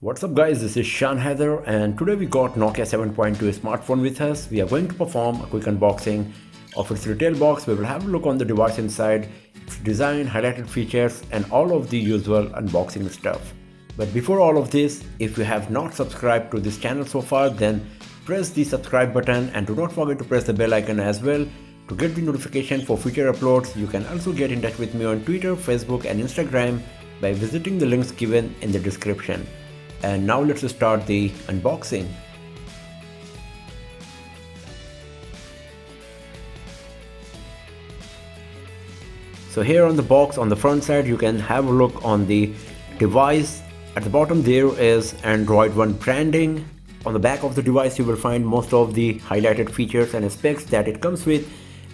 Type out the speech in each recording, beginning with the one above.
What's up guys, this is Shan Heather and today we got Nokia 7.2 smartphone with us. We are going to perform a quick unboxing of its retail box. We will have a look on the device inside, its design, highlighted features and all of the usual unboxing stuff. But before all of this, if you have not subscribed to this channel so far, then press the subscribe button and do not forget to press the bell icon as well to get the notification for future uploads. You can also get in touch with me on Twitter, Facebook and Instagram by visiting the links given in the description. And now let's start the unboxing. So here on the box, on the front side, you can have a look on the device. At the bottom there is Android One branding. On the back of the device you will find most of the highlighted features and specs that it comes with.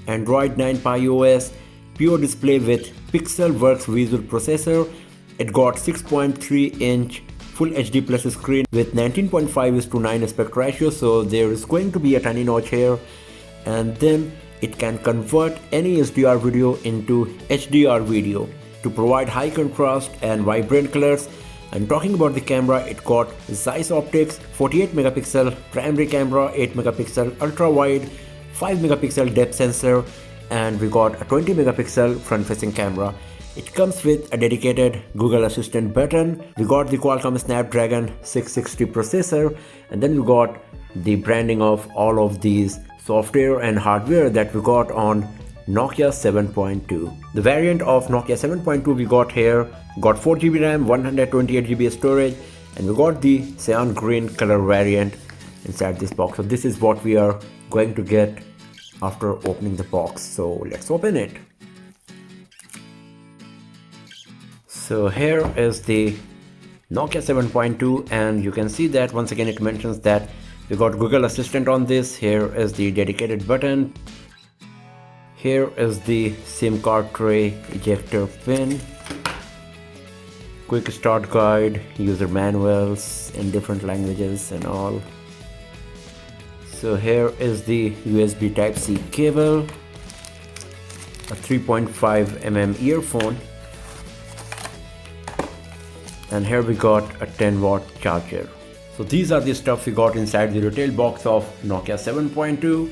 Android 9 Pie OS, pure display with Pixelworks visual processor. It got 6.3-inch Full HD Plus screen with 19.5:9 aspect ratio, so there is going to be a tiny notch here, and then it can convert any SDR video into HDR video to provide high contrast and vibrant colors. And talking about the camera, it got Zeiss optics, 48 megapixel primary camera, 8 megapixel ultra wide, 5 megapixel depth sensor, and we got a 20 megapixel front facing camera. It comes with a dedicated Google Assistant button. We got the Qualcomm Snapdragon 660 processor, and then we got the branding of all of these software and hardware that we got on Nokia 7.2. The variant of Nokia 7.2 we got here got 4GB RAM, 128GB storage, and we got the cyan green color variant inside this box. So this is what we are going to get after opening the box. So let's open it. So here is the Nokia 7.2, and you can see that once again it mentions that we got Google Assistant on this. Here is the dedicated button. Here is the SIM card tray ejector pin, quick start guide, user manuals in different languages and all. So here is the USB Type-C cable, a 3.5mm earphone, and here we got a 10-watt charger. So these are the stuff we got inside the retail box of Nokia 7.2.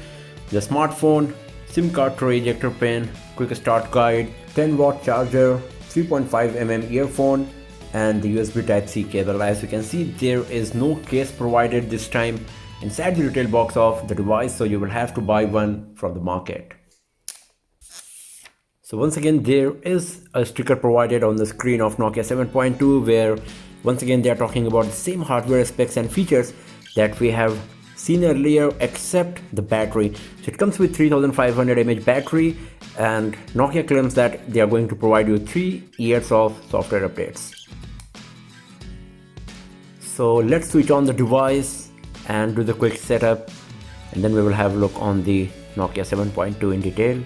The smartphone, SIM card tray ejector pin, quick start guide, 10-watt charger, 3.5mm earphone, and the USB Type-C cable. As you can see, there is no case provided this time inside the retail box of the device, so you will have to buy one from the market. So once again, there is a sticker provided on the screen of Nokia 7.2 where once again they are talking about the same hardware specs and features that we have seen earlier, except the battery. So it comes with 3500 mAh battery, and Nokia claims that they are going to provide you 3 years of software updates. So let's switch on the device and do the quick setup, and then we will have a look on the Nokia 7.2 in detail.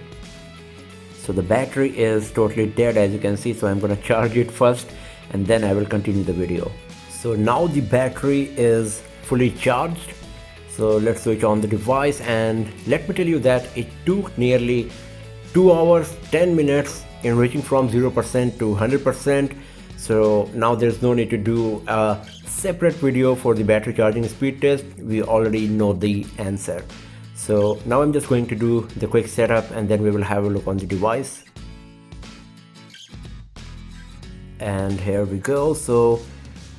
So the battery is totally dead, as you can see, so I'm gonna charge it first and then I will continue the video. So now the battery is fully charged. So let's switch on the device, and let me tell you that it took nearly 2 hours 10 minutes in reaching from 0% to 100%. So now there's no need to do a separate video for the battery charging speed test. We already know the answer. So now I'm just going to do the quick setup and then we will have a look on the device. And here we go. So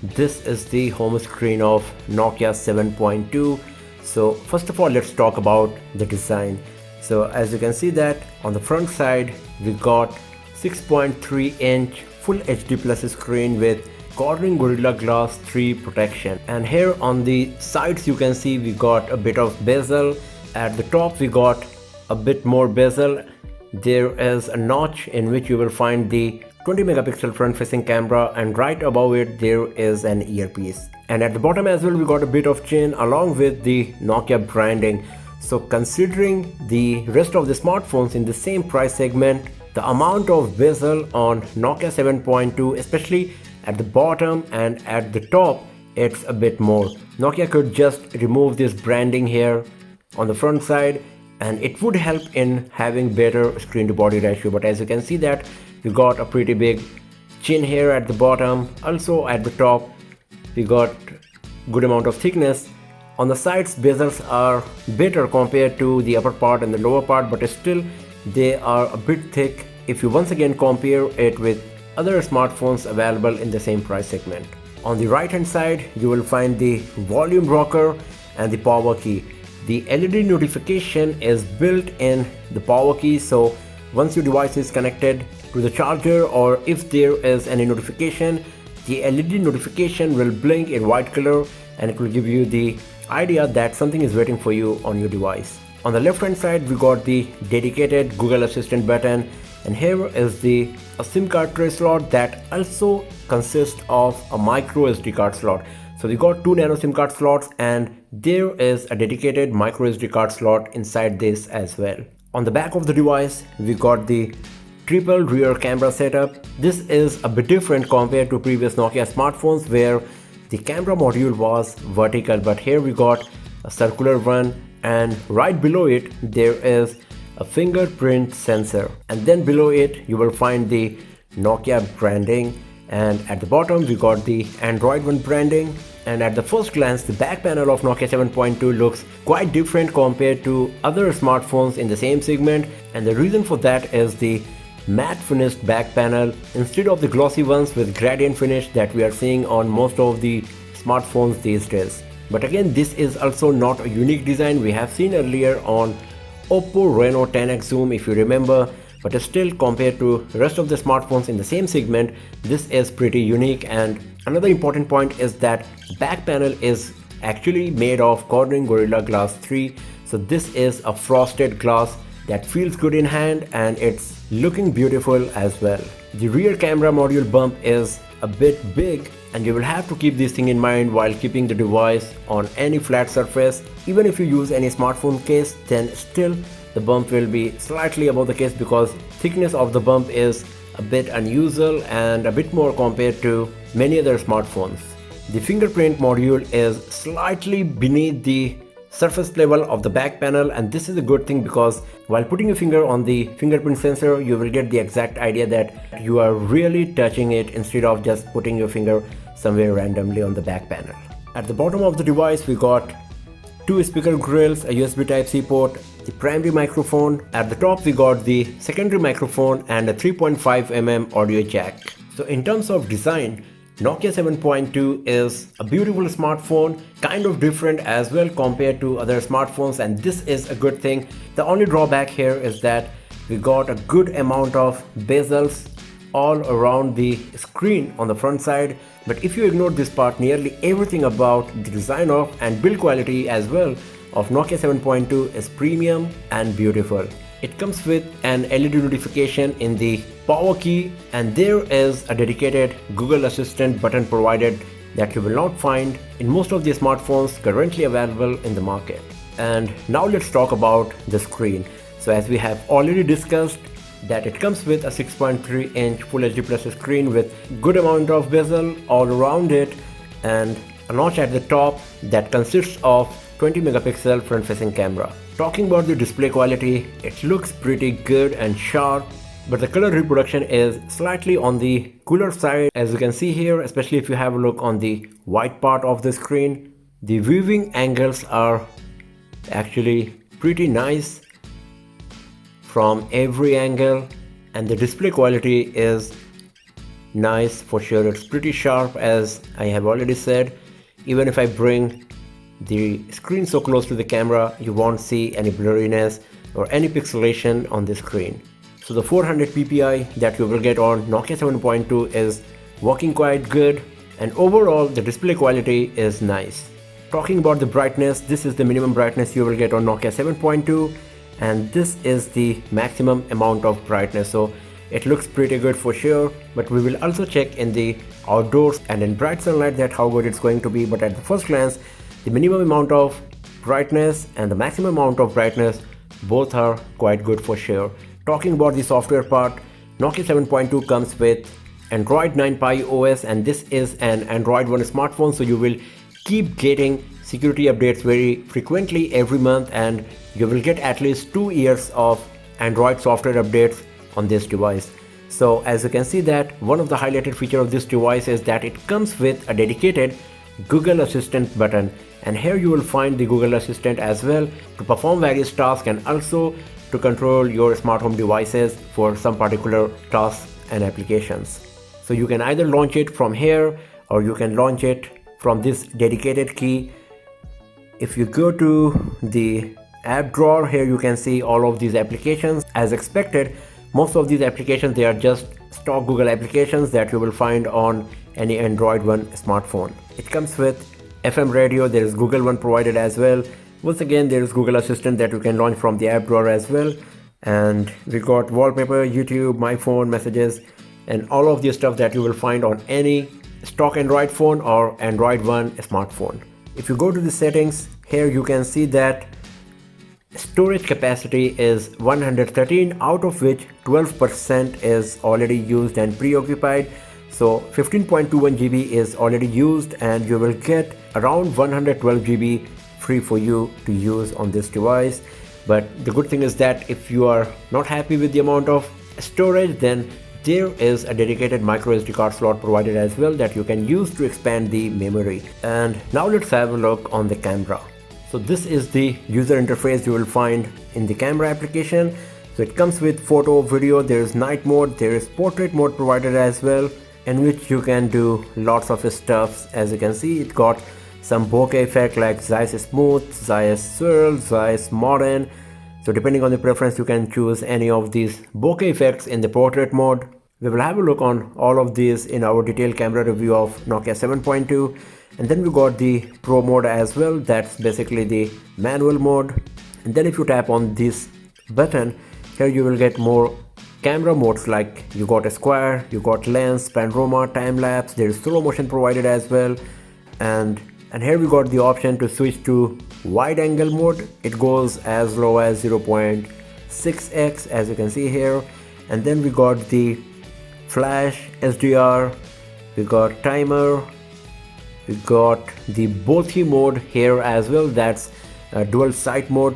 this is the home screen of Nokia 7.2. So first of all, let's talk about the design. So as you can see that on the front side we got 6.3-inch Full HD Plus screen with Corning Gorilla Glass 3 protection, and here on the sides you can see we got a bit of bezel. At the top we got a bit more bezel. There is a notch in which you will find the 20 megapixel front facing camera, and right above it there is an earpiece. And at the bottom as well we got a bit of chain along with the Nokia branding. So considering the rest of the smartphones in the same price segment, the amount of bezel on Nokia 7.2, especially at the bottom and at the top, it's a bit more. Nokia could just remove this branding here on the front side and it would help in having better screen to body ratio, but as you can see that we got a pretty big chin here at the bottom, also at the top we got good amount of thickness. On the sides, bezels are better compared to the upper part and the lower part, but still they are a bit thick if you once again compare it with other smartphones available in the same price segment. On the right hand side, you will find the volume rocker and the power key. The LED notification is built in the power key, so once your device is connected to the charger, or if there is any notification, the LED notification will blink in white color and it will give you the idea that something is waiting for you on your device. On the left hand side, we got the dedicated Google Assistant button, and here is a SIM card tray slot that also consists of a micro SD card slot. So we got two nano SIM card slots, and there is a dedicated micro SD card slot inside this as well. On the back of the device, we got the triple rear camera setup. This is a bit different compared to previous Nokia smartphones where the camera module was vertical, but here we got a circular one, and right below it there is a fingerprint sensor, and then below it you will find the Nokia branding, and at the bottom we got the Android One branding. And at the first glance, the back panel of Nokia 7.2 looks quite different compared to other smartphones in the same segment, and the reason for that is the matte finished back panel instead of the glossy ones with gradient finish that we are seeing on most of the smartphones these days. But again, this is also not a unique design. We have seen earlier on Oppo Reno 10X Zoom, if you remember, but still compared to rest of the smartphones in the same segment, this is pretty unique. And another important point is that the back panel is actually made of Corning Gorilla Glass 3, so this is a frosted glass that feels good in hand and it's looking beautiful as well. The rear camera module bump is a bit big, and you will have to keep this thing in mind while keeping the device on any flat surface. Even if you use any smartphone case, then still the bump will be slightly above the case because thickness of the bump is a bit unusual and a bit more compared to many other smartphones. The fingerprint module is slightly beneath the surface level of the back panel, and this is a good thing because while putting your finger on the fingerprint sensor, you will get the exact idea that you are really touching it instead of just putting your finger somewhere randomly on the back panel. At the bottom of the device, we got two speaker grills, a USB Type-C port, the primary microphone. At the top, we got the secondary microphone and a 3.5mm audio jack. So in terms of design, Nokia 7.2 is a beautiful smartphone, kind of different as well compared to other smartphones, and this is a good thing. The only drawback here is that we got a good amount of bezels all around the screen on the front side, but if you ignore this part, nearly everything about the design of and build quality as well of Nokia 7.2 is premium and beautiful. It comes with an LED notification in the power key, and there is a dedicated Google Assistant button provided that you will not find in most of the smartphones currently available in the market. And now let's talk about the screen. So as we have already discussed, that it comes with a 6.3-inch Full HD Plus screen with good amount of bezel all around it and a notch at the top that consists of 20 megapixel front facing camera. Talking about the display quality, it looks pretty good and sharp, but the color reproduction is slightly on the cooler side, as you can see here, especially if you have a look on the white part of the screen. The viewing angles are actually pretty nice from every angle, and the display quality is nice for sure. It's pretty sharp, as I have already said. Even if I bring the screen so close to the camera, you won't see any blurriness or any pixelation on the screen. So the 400 ppi that you will get on Nokia 7.2 is working quite good, and overall the display quality is nice. Talking about the brightness, this is the minimum brightness you will get on Nokia 7.2, and this is the maximum amount of brightness, so it looks pretty good for sure. But we will also check in the outdoors and in bright sunlight that how good it's going to be. But at the first glance, the minimum amount of brightness and the maximum amount of brightness both are quite good for sure. Talking about the software part, Nokia 7.2 comes with Android 9 Pie OS, and this is an Android One smartphone, so you will keep getting security updates very frequently every month, and you will get at least 2 years of Android software updates on this device. So as you can see that one of the highlighted feature of this device is that it comes with a dedicated Google Assistant button, and here you will find the Google Assistant as well to perform various tasks and also to control your smart home devices for some particular tasks and applications. So you can either launch it from here or you can launch it from this dedicated key. If you go to the app drawer, here you can see all of these applications. As expected, most of these applications, they are just stock Google applications that you will find on any Android One smartphone. It comes with FM radio, there is Google One provided as well. Once again, there is Google Assistant that you can launch from the app drawer as well. And we got wallpaper, YouTube, my phone, messages, and all of the stuff that you will find on any stock Android phone or Android One smartphone. If you go to the settings, here you can see that storage capacity is 113, out of which 12% is already used and preoccupied. So 15.21 GB is already used, and you will get around 112 GB free for you to use on this device. But the good thing is that if you are not happy with the amount of storage, then there is a dedicated micro SD card slot provided as well that you can use to expand the memory. And now let's have a look on the camera. So this is the user interface you will find in the camera application. So it comes with photo, video, there is night mode, there is portrait mode provided as well, in which you can do lots of stuff. As you can see, it got some bokeh effect like Zeiss Smooth, Zeiss Swirl, Zeiss Modern. So depending on the preference, you can choose any of these bokeh effects in the portrait mode. We will have a look on all of these in our detailed camera review of Nokia 7.2. And then we got the Pro mode as well, that's basically the manual mode. And then if you tap on this button, here you will get more camera modes, like you got a square, you got lens, panorama, time lapse, there is slow motion provided as well. And here we got the option to switch to wide angle mode. It goes as low as 0.6x as you can see here. And then we got the flash, SDR, we got timer, we got the Bothi mode here as well, that's a dual sight mode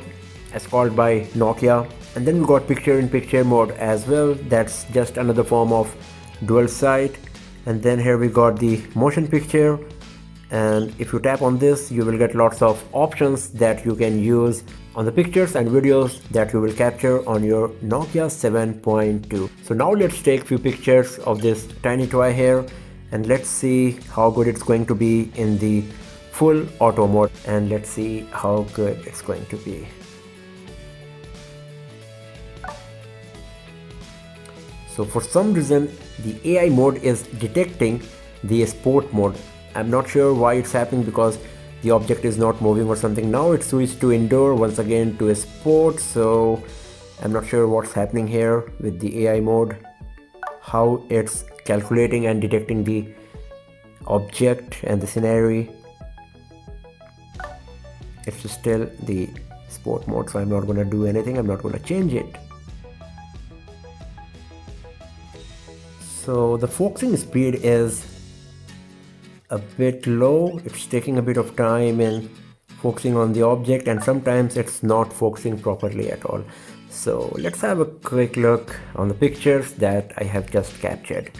as called by Nokia. And then we got picture in picture mode as well, that's just another form of dual sight. And then here we got the motion picture, and if you tap on this, you will get lots of options that you can use on the pictures and videos that you will capture on your Nokia 7.2. So now let's take few pictures of this tiny toy here, and let's see how good it's going to be in the full auto mode, and let's see how good it's going to be. So for some reason the AI mode is detecting the sport mode. I'm not sure why it's happening, because the object is not moving or something. Now it switched to indoor, once again to a sport, so I'm not sure what's happening here with the AI mode, how it's calculating and detecting the object and the scenery. It's still the sport mode, so I'm not going to do anything, I'm not going to change it. So the focusing speed is a bit low, it's taking a bit of time in focusing on the object, and sometimes it's not focusing properly at all. So let's have a quick look on the pictures that I have just captured.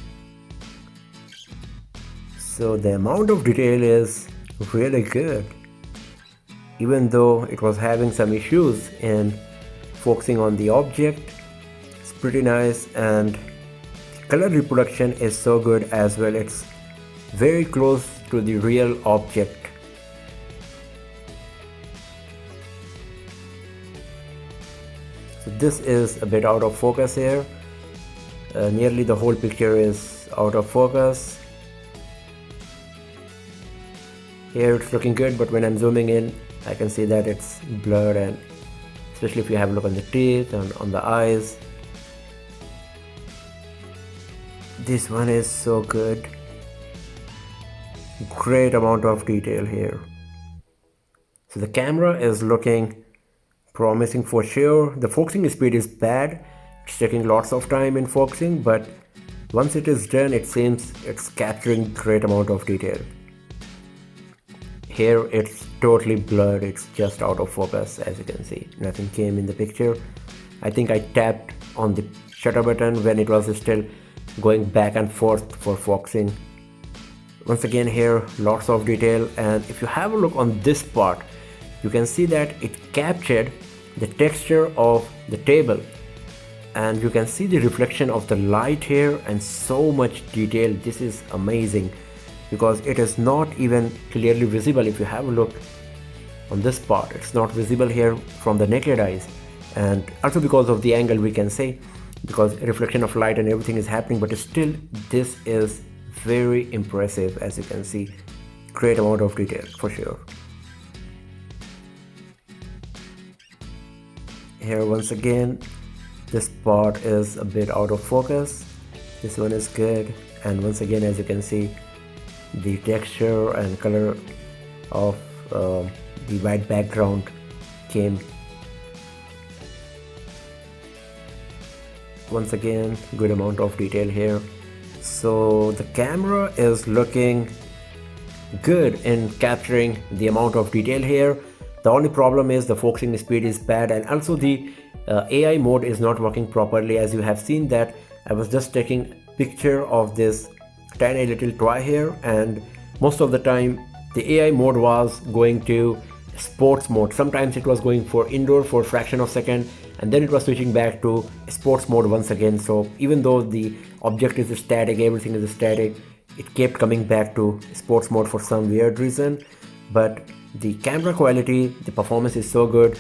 So the amount of detail is really good, even though it was having some issues in focusing on the object. It's pretty nice, and the color reproduction is so good as well. It's very close to the real object. So this is a bit out of focus here. Nearly the whole picture is out of focus. Here it's looking good, but when I'm zooming in, I can see that it's blurred, and especially if you have a look on the teeth and on the eyes. This one is so good. Great amount of detail here. So the camera is looking promising for sure. The focusing speed is bad, it's taking lots of time in focusing, but once it is done, it seems it's capturing great amount of detail. Here it's totally blurred, it's just out of focus. As you can see, nothing came in the picture. I think I tapped on the shutter button when it was still going back and forth for focusing. Once again here, lots of detail, and if you have a look on this part, you can see that it captured the texture of the table, and you can see the reflection of the light here and so much detail. This is amazing because it is not even clearly visible. If you have a look on this part, it's not visible here from the naked eyes, and also because of the angle, we can say, because reflection of light and everything is happening, but still this is very impressive. As you can see, great amount of detail for sure. Here once again, this part is a bit out of focus, this one is good, and once again, as you can see, the texture and color of the white background came. Once again, good amount of detail here. So the camera is looking good in capturing the amount of detail here. The only problem is the focusing speed is bad, and also the AI mode is not working properly. As you have seen that I was just taking picture of this tiny little toy here, and most of the time the AI mode was going to sports mode. Sometimes it was going for indoor for a fraction of a second, and then it was switching back to sports mode once again. So even though the object is static, everything is static, it kept coming back to sports mode for some weird reason. But the camera quality, the performance is so good.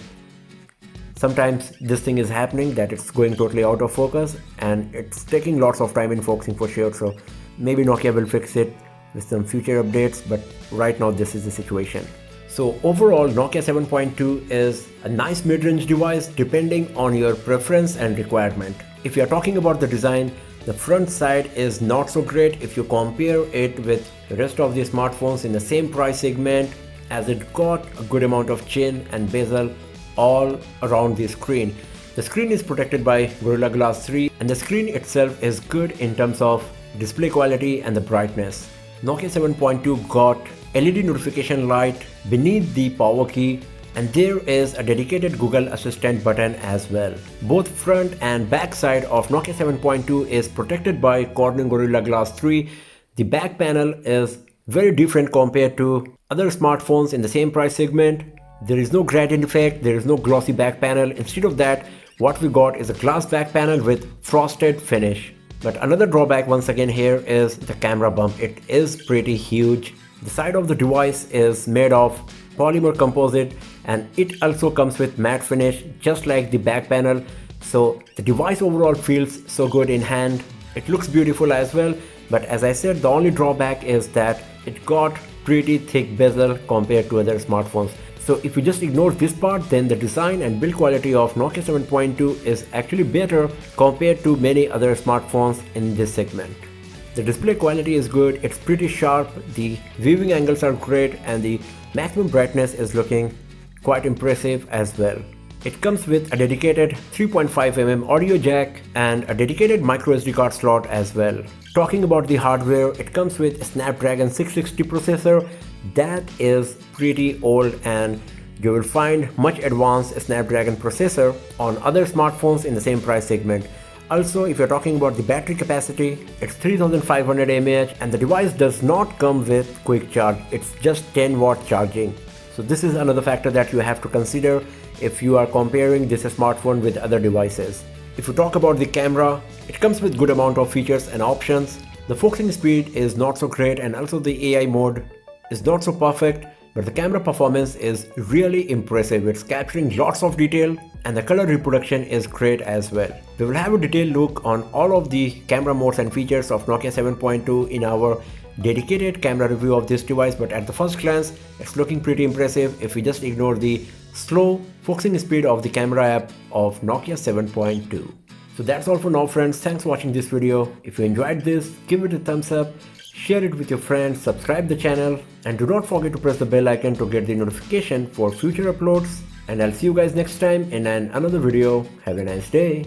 Sometimes this thing is happening that it's going totally out of focus, and it's taking lots of time in focusing for sure. So maybe Nokia will fix it with some future updates, but right now this is the situation. So overall, Nokia 7.2 is a nice mid-range device depending on your preference and requirement. If you are talking about the design, the front side is not so great if you compare it with the rest of the smartphones in the same price segment, as it got a good amount of chin and bezel all around the screen. The screen is protected by Gorilla Glass 3, and the screen itself is good in terms of display quality and the brightness. Nokia 7.2 got LED notification light beneath the power key, and there is a dedicated Google Assistant button as well. Both front and back side of Nokia 7.2 is protected by Corning Gorilla Glass 3. The back panel is very different compared to other smartphones in the same price segment. There is no gradient effect, there is no glossy back panel. Instead of that, what we got is a glass back panel with frosted finish. But another drawback once again here is the camera bump. It is pretty huge. The side of the device is made of polymer composite, and it also comes with matte finish just like the back panel. So the device overall feels so good in hand. It looks beautiful as well, but as I said, the only drawback is that it got pretty thick bezel compared to other smartphones. So if you just ignore this part, then the design and build quality of Nokia 7.2 is actually better compared to many other smartphones in this segment. The display quality is good, it's pretty sharp, the viewing angles are great, and the maximum brightness is looking quite impressive as well. It comes with a dedicated 3.5mm audio jack and a dedicated microSD card slot as well. Talking about the hardware, it comes with a Snapdragon 660 processor that is pretty old, and you will find much advanced Snapdragon processor on other smartphones in the same price segment. Also, if you're talking about the battery capacity, it's 3500 mAh, and the device does not come with quick charge. It's just 10-watt charging. So this is another factor that you have to consider if you are comparing this smartphone with other devices. If you talk about the camera, it comes with good amount of features and options. The focusing speed is not so great, and also the AI mode is not so perfect, but the camera performance is really impressive. It's capturing lots of detail, and the color reproduction is great as well. We will have a detailed look on all of the camera modes and features of Nokia 7.2 in our dedicated camera review of this device, but at the first glance, it's looking pretty impressive if we just ignore the slow focusing speed of the camera app of Nokia 7.2. So that's all for now, friends. Thanks for watching this video. If you enjoyed this, give it a thumbs up, share it with your friends, subscribe the channel, and do not forget to press the bell icon to get the notification for future uploads. And I'll see you guys next time in another video. Have a nice day.